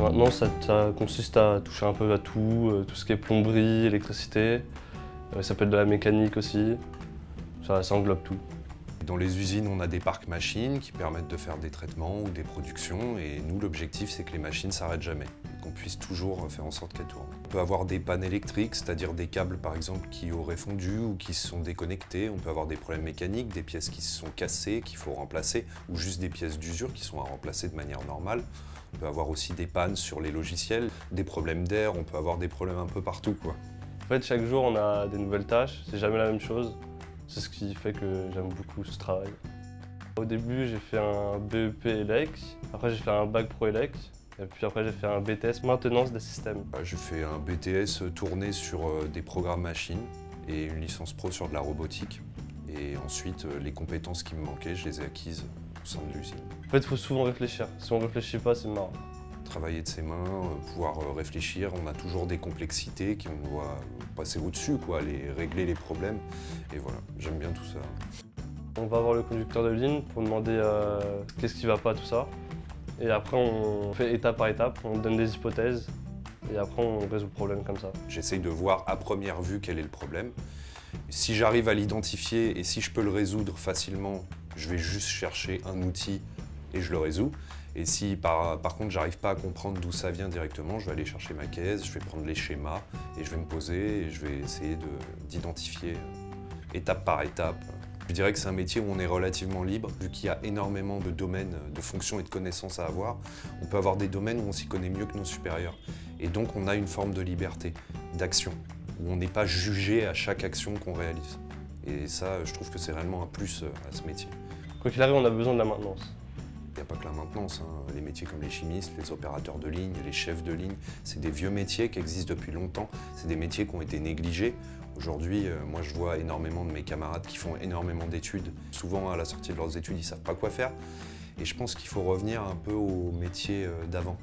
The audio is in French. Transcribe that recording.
Maintenant, ça consiste à toucher un peu à tout, tout ce qui est plomberie, électricité. Ça peut être de la mécanique aussi. Ça englobe tout. Dans les usines, on a des parcs machines qui permettent de faire des traitements ou des productions. Et nous, l'objectif, c'est que les machines ne s'arrêtent jamais, qu'on puisse toujours faire en sorte qu'elles tournent. On peut avoir des pannes électriques, c'est-à-dire des câbles, par exemple, qui auraient fondu ou qui se sont déconnectés. On peut avoir des problèmes mécaniques, des pièces qui se sont cassées, qu'il faut remplacer, ou juste des pièces d'usure qui sont à remplacer de manière normale. On peut avoir aussi des pannes sur les logiciels, des problèmes d'air, on peut avoir des problèmes un peu partout, quoi. En fait, chaque jour, on a des nouvelles tâches, c'est jamais la même chose. C'est ce qui fait que j'aime beaucoup ce travail. Au début, j'ai fait un BEP ELEC, après j'ai fait un bac pro ELEC, et puis après j'ai fait un BTS maintenance des systèmes. J'ai fait un BTS tourné sur des programmes machines et une licence pro sur de la robotique. Et ensuite, les compétences qui me manquaient, je les ai acquises au sein de l'usine. En fait, il faut souvent réfléchir. Si on ne réfléchit pas, c'est marrant. Travailler de ses mains, pouvoir réfléchir, on a toujours des complexités qu'on doit passer au-dessus, quoi, régler les problèmes. Et voilà, j'aime bien tout ça. On va voir le conducteur de ligne pour demander qu'est-ce qui ne va pas, tout ça. Et après, on fait étape par étape, on donne des hypothèses. Et après, on résout le problème comme ça. J'essaye de voir à première vue quel est le problème. Si j'arrive à l'identifier et si je peux le résoudre facilement, je vais juste chercher un outil et je le résous. Et si par contre j'arrive pas à comprendre d'où ça vient directement, je vais aller chercher ma caisse, je vais prendre les schémas et je vais me poser et je vais essayer d'identifier étape par étape. Je dirais que c'est un métier où on est relativement libre, vu qu'il y a énormément de domaines, de fonctions et de connaissances à avoir. On peut avoir des domaines où on s'y connaît mieux que nos supérieurs. Et donc on a une forme de liberté, d'action, où on n'est pas jugé à chaque action qu'on réalise. Et ça, je trouve que c'est réellement un plus à ce métier. Quoi qu'il arrive, on a besoin de la maintenance. Il n'y a pas que la maintenance, hein. Les métiers comme les chimistes, les opérateurs de ligne, les chefs de ligne, c'est des vieux métiers qui existent depuis longtemps. C'est des métiers qui ont été négligés. Aujourd'hui, moi je vois énormément de mes camarades qui font énormément d'études. Souvent à la sortie de leurs études, ils ne savent pas quoi faire. Et je pense qu'il faut revenir un peu aux métiers d'avant.